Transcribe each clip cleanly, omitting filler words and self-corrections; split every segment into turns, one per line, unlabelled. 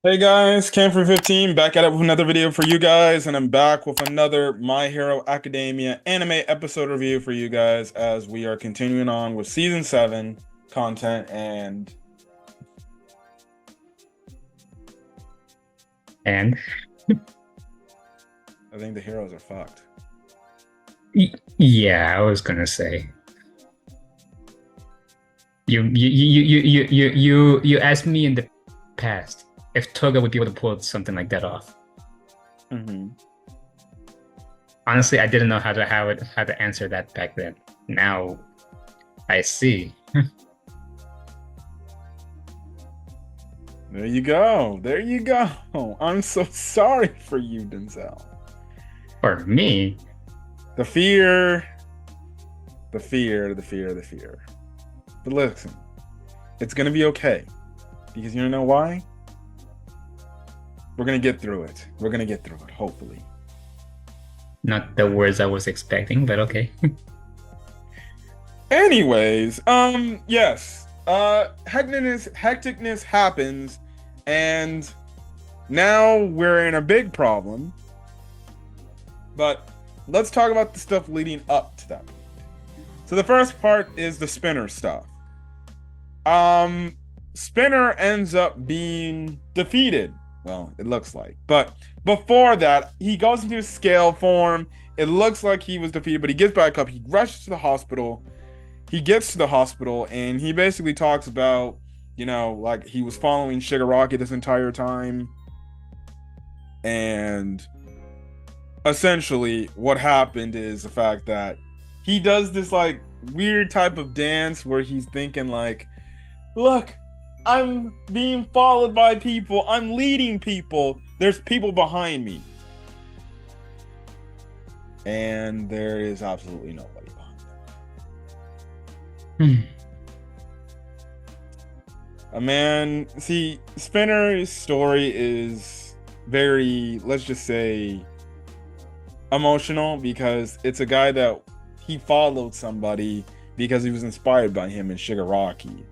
Hey guys, Cam from 15 back at it with another video for you guys, and I'm back with another My Hero Academia anime episode review for you guys as we are continuing on with season 7 content. And
And
I think the heroes are fucked.
yeah, I was gonna say you asked me in the past if Toga would be able to pull something like that off.
Hmm.
Honestly, I didn't know how to answer that back then. Now I see.
There you go. There you go. I'm so sorry for you, Denzel.
For me,
The fear, the fear. But listen, it's gonna be okay because you know why? We're gonna get through it. We're gonna get through it, hopefully.
not the words I was expecting, but okay.
Anyways, yes. Hecticness happens, and now we're in a big problem. But let's talk about the stuff leading up to that. So the first part is the Spinner stuff. Um, Spinner ends up being defeated. Well, it looks like. But before that, he goes into scale form. It looks like he was defeated, but he gets back up. He rushes to the hospital. He gets to the hospital and he basically talks about, like he was following Shigaraki this entire time. And essentially, what happened is the fact that he does this like weird type of dance where he's thinking, like, look, I'm being followed by people, I'm leading people, there's people behind me. And there is absolutely nobody behind
Hmm.
a man. See, Spinner's story is very, let's just say, emotional because it's a guy that he followed somebody because he was inspired by him in Shigaraki.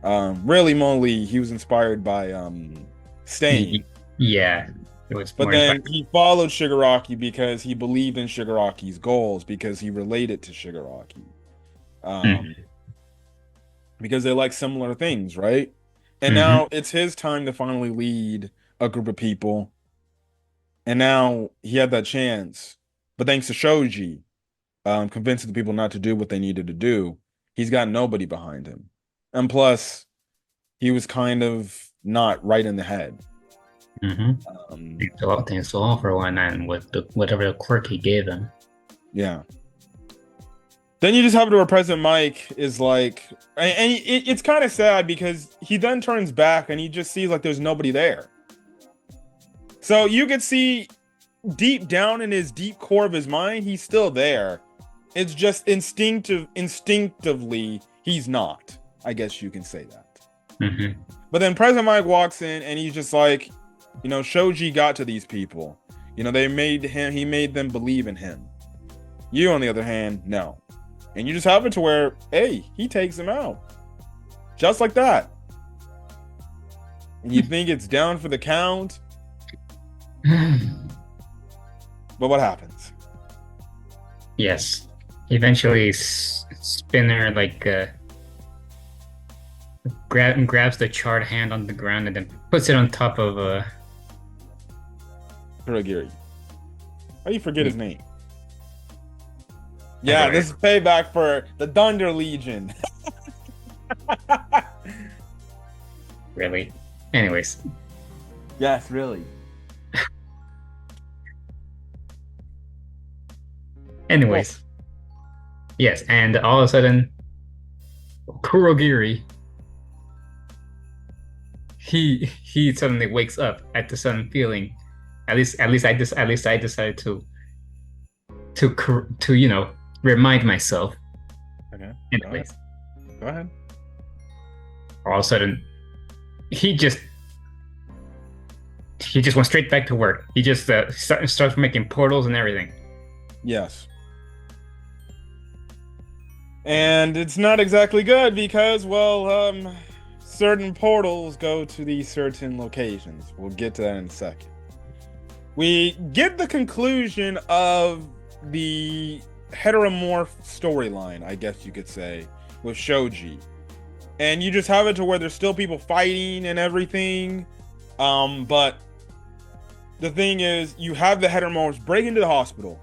Really, Molly, he was inspired by
Y-
Stain,
Yeah, it was
but
more
then
inspiring.
he followed Shigaraki because he believed in Shigaraki's goals because he related to Shigaraki. Um,
Mm.
because they like similar things, right? And
Hmm.
now it's his time to finally lead a group of people. And now he had that chance. But thanks to Shoji, convincing the people not to do what they needed to do, he's got nobody behind him. And plus, he was kind of not right in the head.
Hmm.
Um,
Things fell off for one night and with whatever quirk he gave him.
yeah. Then you just have it where President Mike is like, and it's kind of sad because he then turns back and he just sees like there's nobody there. So you could see deep down in his deep core of his mind, he's still there. It's just instinctively, he's not. I guess you can say that.
Hmm.
But then President Mike walks in and he's just like, Shoji got to these people. He made them believe in him. You, on the other hand, no. And you just have it to where, hey, he takes him out. Just like that. And you think it's down for the count, but what happens?
Yes. Eventually, Spinner grabs the charred hand on the ground and then puts it on top of
Kurogiri. How do you forget
y-
his name?
I
Yeah,
don't know.
this is payback for the Thunder Legion.
Really. Anyways,
Yes, really. Well,
anyways, yes, and all of a sudden, Kurogiri he suddenly wakes up at the sudden feeling. At least I decided to remind myself.
okay, go ahead.
Anyways,
Go ahead.
all of a sudden, he just he just went straight back to work. He just starts making portals and everything.
Yes. And it's not exactly good because, well, certain portals go to these certain locations. We'll get to that in a second. We get the conclusion of the heteromorph storyline, I guess you could say, with Shoji. And you just have it to where there's still people fighting and everything. But the thing is, you have the heteromorphs break into the hospital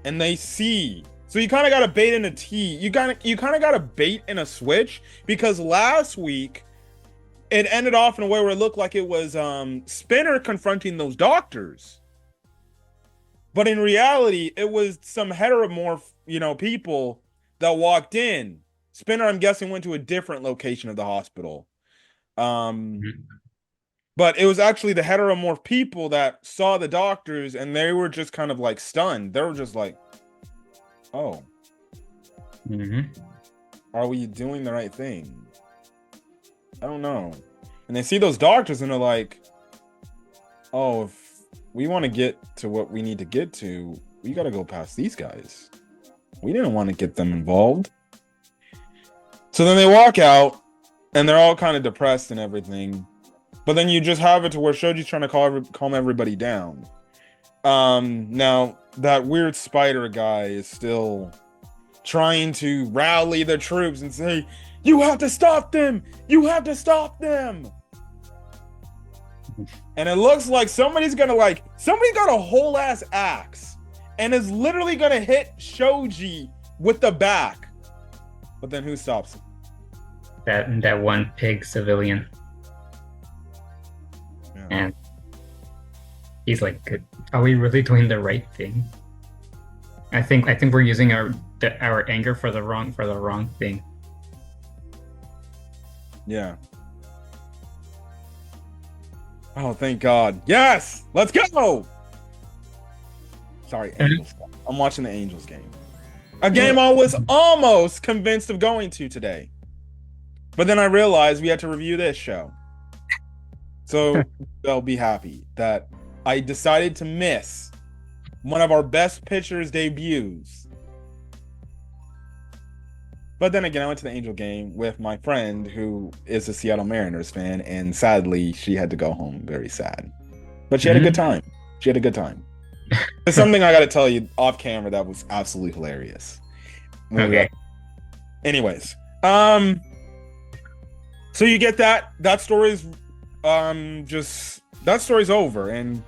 and they see. So you kind of got a bait and a T. You kind of got a bait and a switch, because last week it ended off in a way where it looked like it was Spinner confronting those doctors. But in reality, it was some heteromorph, people that walked in. Spinner, I'm guessing, went to a different location of the hospital. But it was actually the heteromorph people that saw the doctors, and they were just kind of like stunned. They were just like, oh. Are we doing the right thing? I don't know. And they see those doctors and they're like, oh, if we want to get to what we need to get to, we got to go past these guys. We didn't want to get them involved. So then they walk out and they're all kind of depressed and everything. But then you just have it to where Shoji's trying to calm everybody down. Now, that weird spider guy is still trying to rally the troops and say, you have to stop them! You have to stop them! And it looks like somebody got a whole ass axe and is literally gonna hit Shoji with the back. But then who stops him?
That one pig civilian. Yeah. And he's like, are we really doing the right thing? I think we're using our anger for the wrong thing.
Yeah. Oh, thank God. Yes! Let's go! Sorry, Angels. I'm watching the Angels game. A game I was almost convinced of going to today. But then I realized we had to review this show. So they'll be happy that I decided to miss one of our best pitchers' debuts. But then again, I went to the Angel game with my friend who is a Seattle Mariners fan, and sadly, she had to go home very sad. But she had a good time. She had a good time. There's something I got to tell you off camera that was absolutely hilarious.
Okay.
Anyways, so you get that story's that story's over, and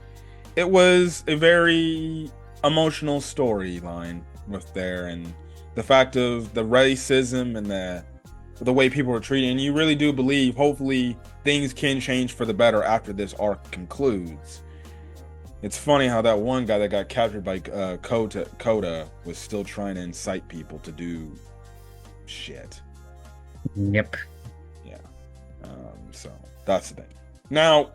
it was a very emotional storyline with there, and the fact of the racism and the way people are treated. And you really do believe, hopefully, things can change for the better after this arc concludes. It's funny how that one guy that got captured by Coda was still trying to incite people to do shit.
Yep.
Yeah. So that's the thing. Now,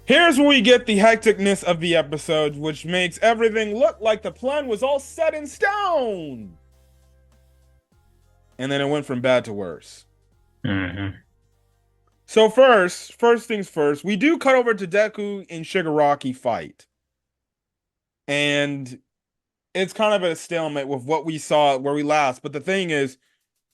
here's where we get the hecticness of the episode, which makes everything look like the plan was all set in stone. And then it went from bad to worse. So first things first, we do cut over to Deku and Shigaraki fight. And it's kind of a stalemate with what we saw where we last. But the thing is,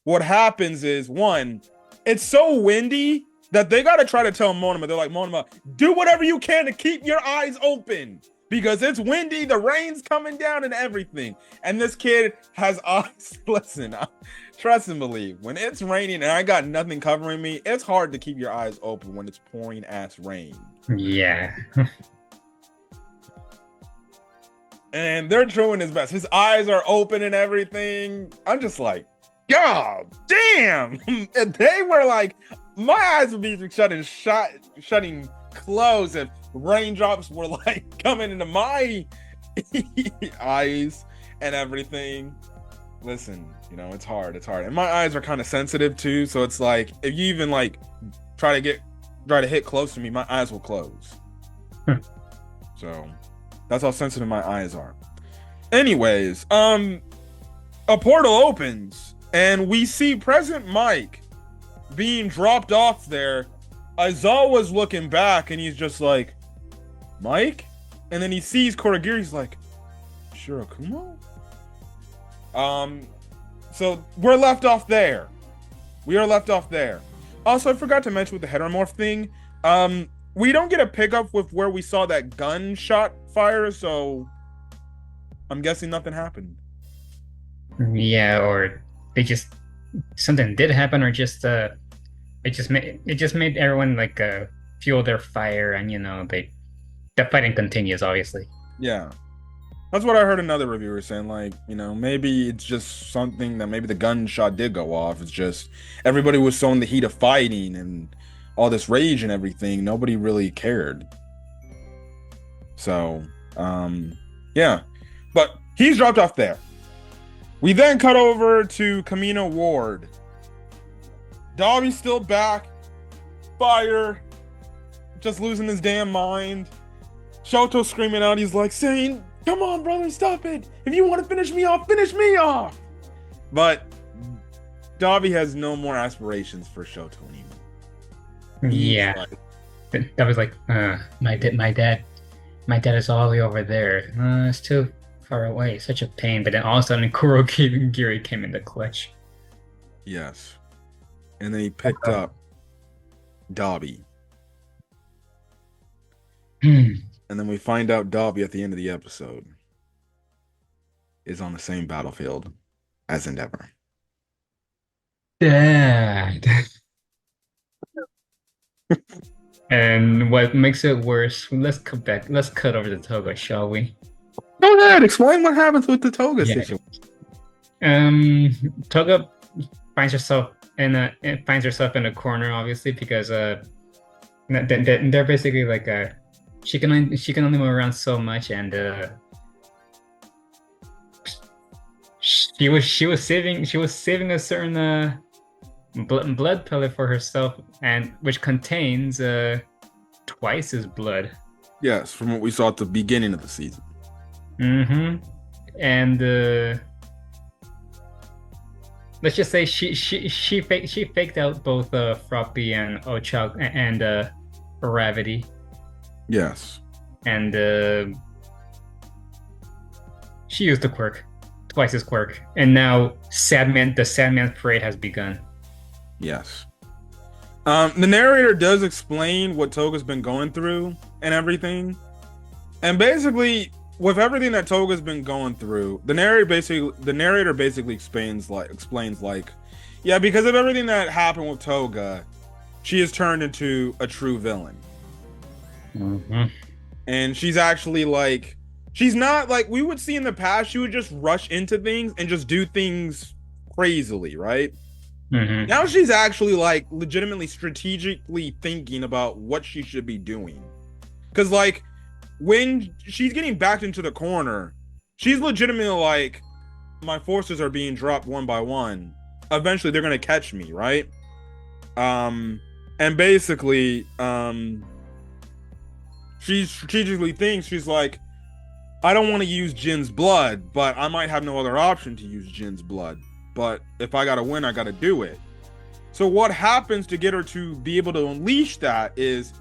what happens is, one, it's so windy that they got to try to tell Monoma. They're like, Monoma, do whatever you can to keep your eyes open. Because it's windy, the rain's coming down and everything. And this kid has eyes. Listen, trust and believe. When it's raining and I got nothing covering me, it's hard to keep your eyes open when it's pouring ass rain.
Yeah.
And they're doing his best. His eyes are open and everything. I'm just like, God damn. And they were like, my eyes would be shutting closed if raindrops were like coming into my eyes and everything. Listen, it's hard. And my eyes are kind of sensitive too, so it's like if you even like try to hit close to me, my eyes will close. So that's how sensitive my eyes are. Anyways, a portal opens and we see President Mike being dropped off there. Aizawa's looking back and he's just like, Mike? And then he sees Kurogiri, he's like, Shirakumo? So we're left off there. We are left off there. Also, I forgot to mention with the heteromorph thing. We don't get a pickup with where we saw that gunshot fire, so I'm guessing nothing happened.
Yeah, or they just something did happen, or just it just made everyone like fuel their fire, and the fighting continues, obviously.
Yeah. That's what I heard another reviewer saying, like, maybe it's just something that maybe the gunshot did go off. It's just everybody was so in the heat of fighting and all this rage and everything, nobody really cared. So, yeah. But he's dropped off there. We then cut over to Camino Ward. Dobby's still back. Fire. Just losing his damn mind. Shoto screaming out, he's like saying, "Come on, brother, stop it. If you want to finish me off, finish me off." But Dobby has no more aspirations for Shoto anymore.
Yeah. That was like, my dad is all the way over there. It's too far away. Such a pain. But then all of a sudden, Kurogiri came in the clutch.
Yes. And then he picked up Dobby. And then we find out Dobby at the end of the episode is on the same battlefield as Endeavor.
Dad. And what makes it worse, let's cut over to Toga, shall we?
Go ahead, explain what happens with the Toga situation.
Toga finds herself in a corner, obviously, because they're basically like she can only move around so much, and she was saving a certain blood pellet for herself, and which contains twice his blood.
Yes, from what we saw at the beginning of the season.
And let's just say she faked out both Froppy and Ochak and Gravity.
Yes.
And she used the quirk, twice his quirk, and now the Sadman parade has begun.
Yes. The narrator does explain what Toga's been going through and everything. And basically, with everything that Toga's been going through, the narrator basically explains like, yeah, because of everything that happened with Toga, she has turned into a true villain. And she's actually like, she's not like we would see in the past. She would just rush into things and just do things crazily, right? Now she's actually like legitimately strategically thinking about what she should be doing. Because like when she's getting backed into the corner, she's legitimately like, my forces are being dropped one by one. Eventually they're gonna catch me, right? And basically, she strategically thinks, she's like, I don't want to use Jin's blood, but I might have no other option to use Jin's blood. But if I gotta win, I gotta do it. So what happens to get her to be able to unleash that is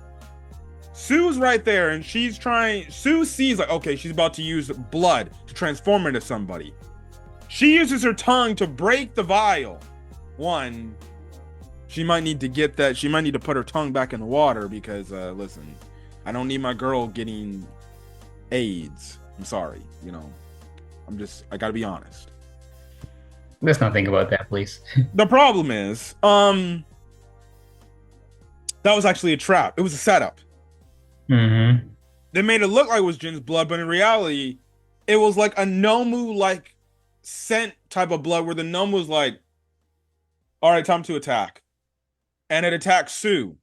Sue's right there, and Sue sees like, okay, she's about to use blood to transform into somebody. She uses her tongue to break the vial. One, she might need to put her tongue back in the water because, listen, I don't need my girl getting AIDS. I'm sorry, I gotta be honest.
Let's not think about that, please.
The problem is, that was actually a trap. It was a setup. They made it look like it was Jin's blood, but in reality, it was like a Nomu scent type of blood where the Nomu was like, all right, time to attack. And it attacks Sue.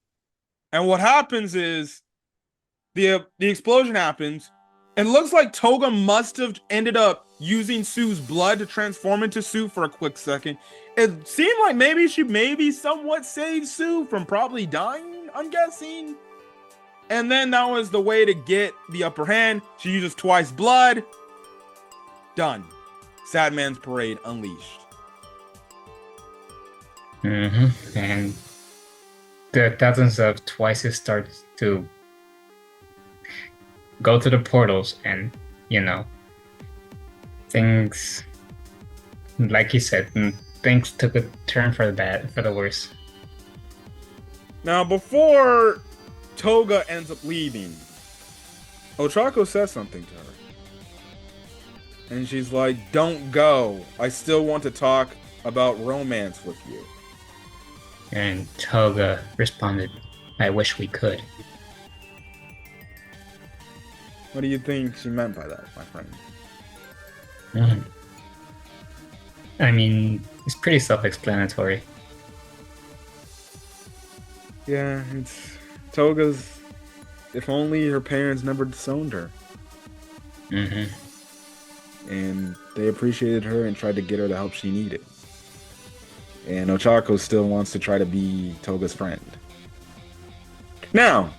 And what happens is the explosion happens. It looks like Toga must have ended up using Sue's blood to transform into Sue for a quick second. It seemed like maybe she somewhat saved Sue from probably dying, I'm guessing. And then that was the way to get the upper hand. She uses twice blood. Done. Sadman's parade unleashed.
And the thousands of twices start to go to the portals, and things, like he said, things took a turn for the worse.
Now, before Toga ends up leaving, Ochako says something to her. And she's like, "Don't go. I still want to talk about romance with you."
And Toga responded, I wish we could.
What do you think she meant by that, my friend?
Mm. I mean, it's pretty self-explanatory.
Yeah, it's Toga's. If only her parents never disowned her.
Hmm.
And they appreciated her and tried to get her the help she needed. And Ochako still wants to try to be Toga's friend. Now,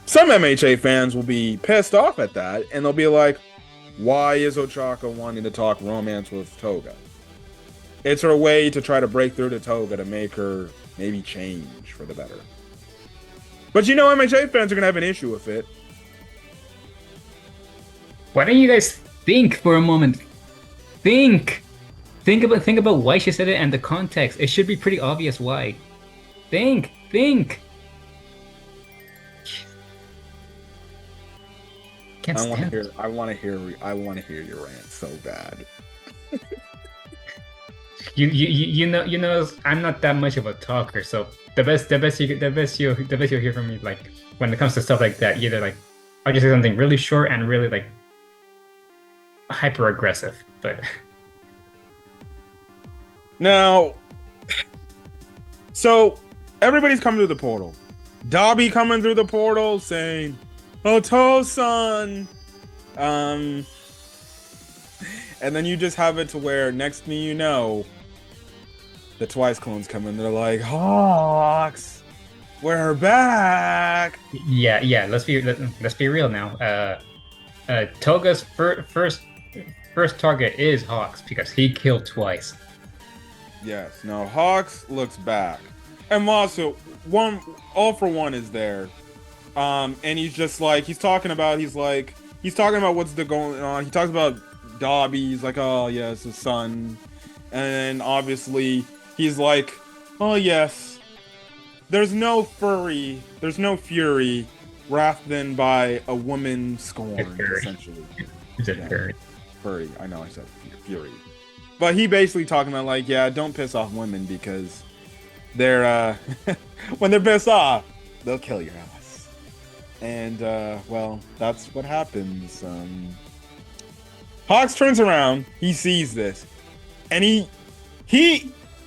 some MHA fans will be pissed off at that, and they'll be like, why is Ochako wanting to talk romance with Toga? It's her way to try to break through to Toga to make her maybe change for the better. But you know, MHA fans are going to have an issue with it.
Why don't you guys think for a moment? Think! Think about why she said it and the context. It should be pretty obvious why. Think! Can't
I want to
stand
hear. I want to hear your rant so bad.
you know I'm not that much of a talker, so the best you'll hear from me, like when it comes to stuff like that, either like I'll just say something really short and really like hyper aggressive. But
Now, so everybody's coming through the portal. Dobby coming through the portal saying, "Oto-san," and then you just have it to where next thing you know, the Twice clones come in. They're like, "Hawks, we're back."
yeah, let's be real now. Toga's first target is Hawks because he killed twice.
Yes. Now Hawks looks back, and also All For One is there, and he's just like he's talking about what's going on. He talks about Dobby. He's like, "Oh yes, his son," and then obviously he's like, "Oh yes, there's no fury wrath than by a woman scorned."
Fury.
Essentially,
Is it
yeah.
Fury?
Fury. I know I said fury. But he basically talking about like, yeah, don't piss off women because they're when they're pissed off, they'll kill your ass. And well, that's what happens. Hawks turns around, he sees this, and he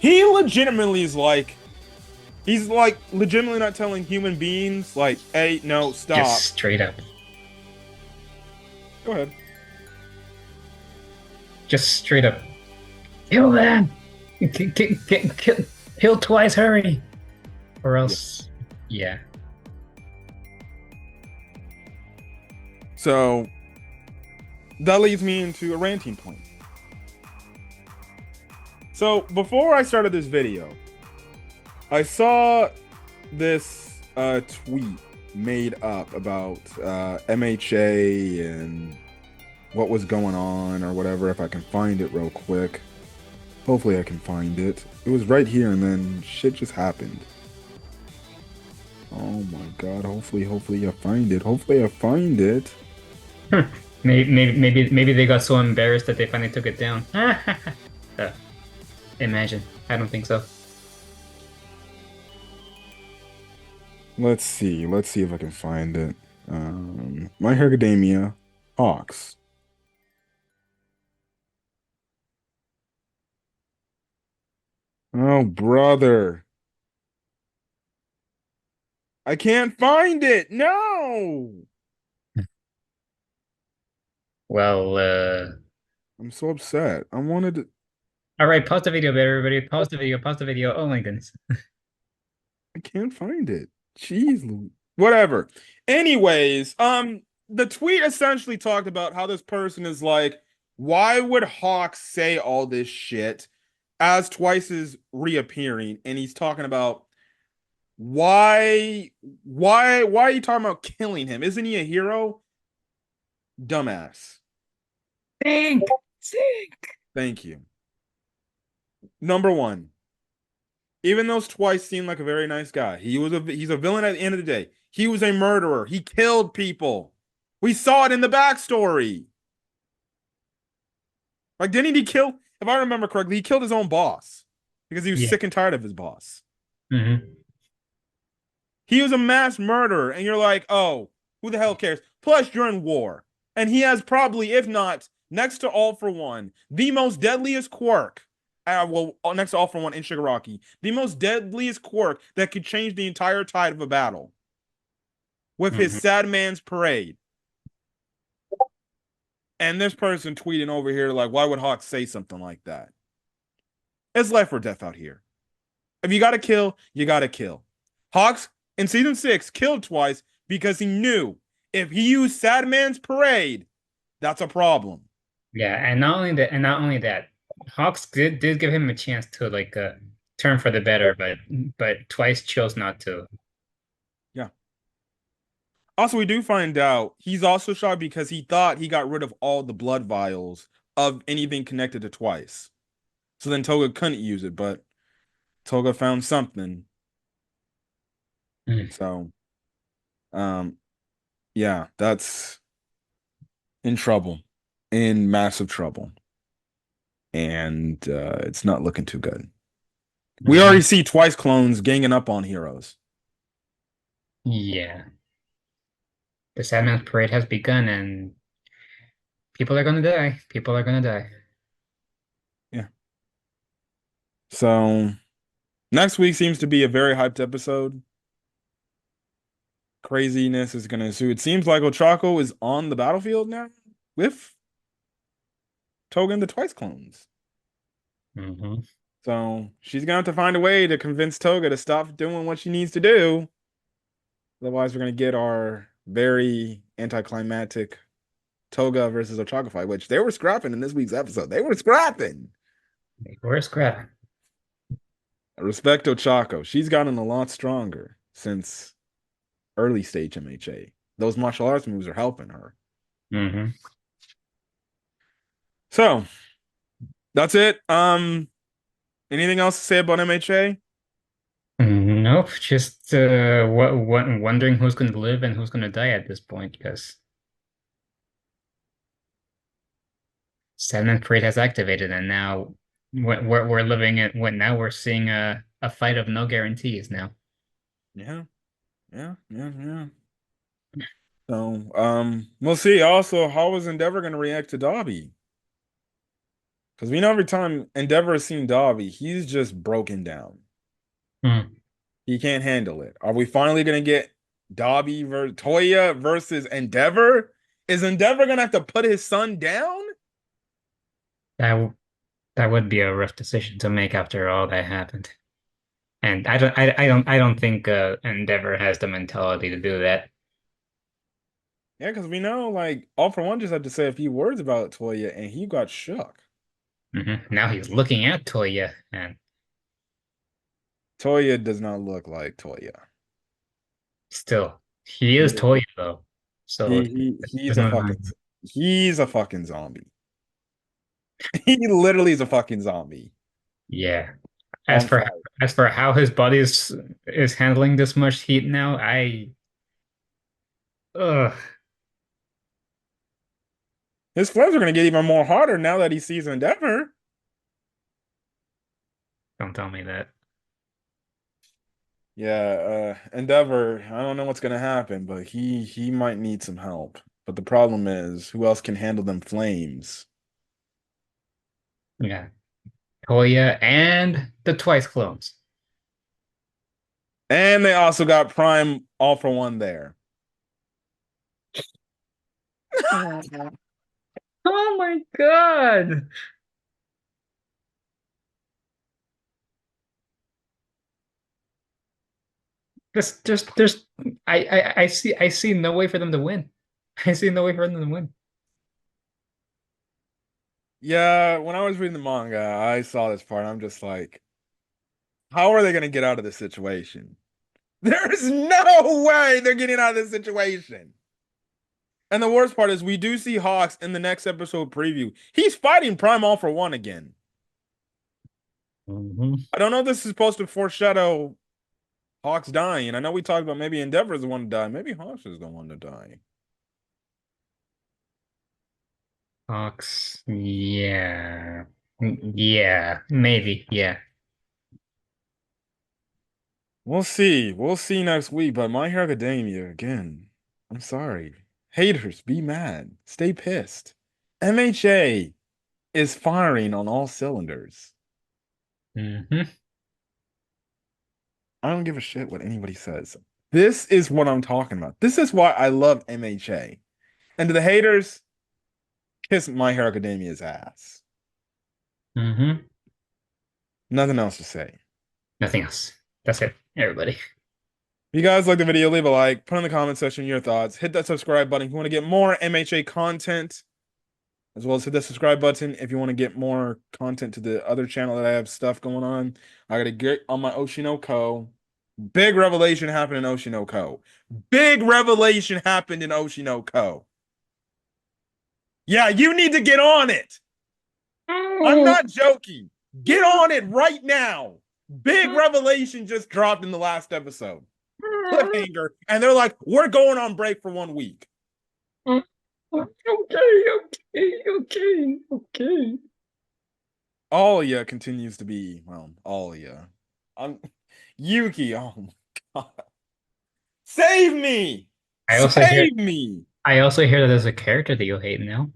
legitimately is like he's like legitimately not telling human beings like, hey, no, stop.
Just straight up.
Go ahead.
Just straight up. Kill them! Kill twice, hurry! Or else, yeah.
So that leads me into a ranting point. So before I started this video, I saw this tweet made up about MHA and what was going on or whatever. If I can find it real quick. Hopefully I can find it. It was right here and then shit just happened. Oh my god, hopefully I find it. Hopefully I find it.
Maybe they got so embarrassed that they finally took it down. Imagine. I don't think so.
Let's see if I can find it. My Hero Academia, Hawks. Oh, brother. I can't find it. No.
Well,
I'm so upset. I wanted to.
all right, pause the video, everybody. Pause the video. Oh my goodness.
I can't find it. Jeez, whatever. Anyways, the tweet essentially talked about how this person is like, why would Hawks say all this shit as Twice is reappearing? And he's talking about why are you talking about killing him? Isn't he a hero? Dumbass.
Think.
Thank you. Number one, Even though Twice seemed like a very nice guy, he's a villain at the end of the day. He was a murderer. He killed people. We saw it in the backstory. Like, didn't he kill? If I remember correctly, he killed his own boss because he was
Yeah.
sick and tired of his boss.
Hmm.
He was a mass murderer, and you're like, oh, who the hell cares? Plus, you're in war, and he has probably, if not next to All for One, the most deadliest quirk. Well, next to All for One in Shigaraki, the most deadliest quirk that could change the entire tide of a battle with his
Hmm.
Sad Man's Parade. And this person tweeting over here, like, why would Hawk say something like that? It's life or death out here. If you gotta kill, you gotta kill. Hawks in season 6 killed twice because he knew if he used Sad Man's Parade, that's a problem.
Yeah, and not only that, Hawks did give him a chance to like turn for the better, but twice chose not to.
Yeah. Also, we do find out he's also shot because he thought he got rid of all the blood vials of anything connected to twice. So then Toga couldn't use it, but Toga found something.
Mm.
So, um, yeah, that's in trouble, in massive trouble, and it's not looking too good. We already
Mhm.
see twice clones ganging up on heroes.
Yeah, the Sandman's parade has begun, and people are gonna die. People are gonna die.
Yeah. So next week seems to be a very hyped episode. Craziness is going to ensue. It seems like Ochako is on the battlefield now with Toga and the Twice clones.
Hmm.
So she's going to have to find a way to convince Toga to stop doing what she needs to do. Otherwise, we're going to get our very anticlimactic Toga versus Ochako fight, which they were scrapping in this week's episode. They were scrapping.
Where's Crab?
Respect Ochako. She's gotten a lot stronger since early stage MHA. Those martial arts moves are helping her.
Hmm.
So that's it. Anything else to say about MHA?
Nope, just wondering who's gonna live and who's gonna die at this point because Sandman's parade has activated, and now we're living it. What now? We're seeing a fight of no guarantees now.
Yeah, yeah. So, we'll see. Also, how is Endeavor going to react to Dobby? Because we know every time Endeavor has seen Dobby, he's just broken down.
Hmm.
He can't handle it. Are we finally going to get Dobby versus Toya versus Endeavor? Is Endeavor going to have to put his son down?
That that would be a rough decision to make after all that happened. And I don't think Endeavor has the mentality to do that.
Yeah, because we know, like, All for One just had to say a few words about Toya, and he got shook.
Now he's looking at Toya, and
Toya does not look like Toya.
still, he is
He
Toya though. So
he's
there's
a
no
fucking
denying.
he's a fucking zombie. He literally is a fucking zombie
Yeah. As
on
for
fire.
as for how his body is handling this much heat now, ugh,
His flames are gonna get even more harder now that he sees Endeavor.
don't tell me that.
Yeah, Endeavor, I don't know what's gonna happen, but he might need some help. But the problem is, who else can handle them flames?
Yeah. Toya and the Twice clones.
And they also got Prime All for One there.
Oh my God. There's I see no way for them to win. I see no way for them to win.
Yeah, when I was reading the manga, I saw this part. I'm just like, how are they gonna get out of this situation? There's no way they're getting out of this situation. And the worst part is we do see Hawks in the next episode preview. He's fighting Prime All for One again.
Hmm.
I don't know if this is supposed to foreshadow Hawks dying. I know we talked about maybe Endeavor's the one to die. Maybe Hawks is the one to die.
Hawks, yeah. Yeah, maybe, yeah.
We'll see. We'll see next week. But My Hero Academia, again, I'm sorry. Haters, be mad. Stay pissed. MHA is firing on all cylinders.
Hmm.
I don't give a shit what anybody says. This is what I'm talking about. This is why I love MHA. And to the haters, kiss My Hero Academia's ass.
Hmm.
Nothing else to say.
Nothing else. That's it, everybody.
If you guys like the video, leave a like, put in the comment section your thoughts, hit that subscribe button if you want to get more MHA content, as well as hit the subscribe button if you want to get more content to the other channel that I have stuff going on. I gotta get on my Oshinoko. Big revelation happened in Oshinoko. Big revelation happened in Oshinoko. Yeah, you need to get on it. I'm not joking. Get on it right now. Big revelation just dropped in the last episode. Cliffhanger, and they're like, we're going on break for 1 week.
Okay, okay, okay, okay.
Alia continues to be, well, Alia. I'm Yuki. Oh my god. Save me!
I also hear
Save me!
I also hear that there's a character that you hate now.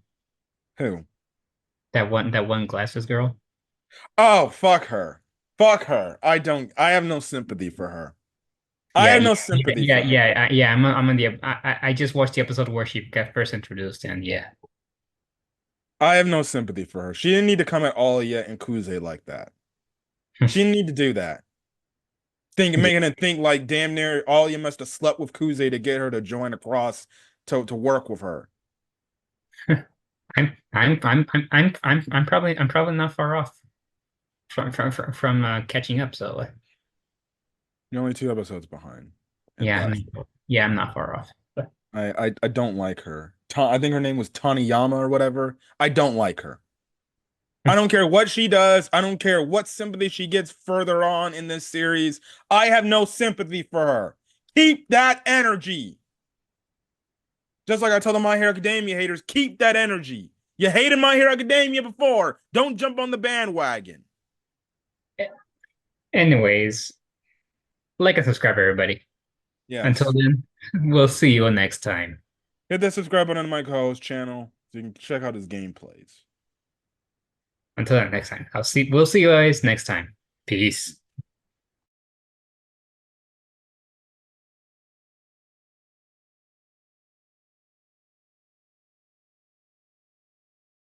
Who?
That one glasses girl.
Oh, fuck her. Fuck her. I have no sympathy for her. I
Yeah,
have
yeah,
no
yeah,
sympathy
yeah,
for her.
yeah, yeah. I'm on the. I just watched the episode where she got first introduced, and yeah.
I have no sympathy for her. She didn't need to come at Alia and Kuze like that. She didn't need to do that. Making her think like damn near Alia must have slept with Kuze to get her to join across to work with her.
I'm probably not far off from catching up. So
You're only 2 episodes behind at
yeah,
best.
yeah, I'm not far off. But
I don't like her. I think her name was Taniyama or whatever. I don't like her. I don't care what she does. I don't care what sympathy she gets further on in this series. I have no sympathy for her. Keep that energy. Just like I told the My Hero Academia haters, keep that energy. You hated My Hero Academia before. Don't jump on the bandwagon.
anyways, like and subscribe, everybody. Until
Yes.
then, we'll see you next time.
Hit that subscribe button on my co-host channel so you can check out his gameplays.
Until then, next time. We'll see you guys next time. Peace.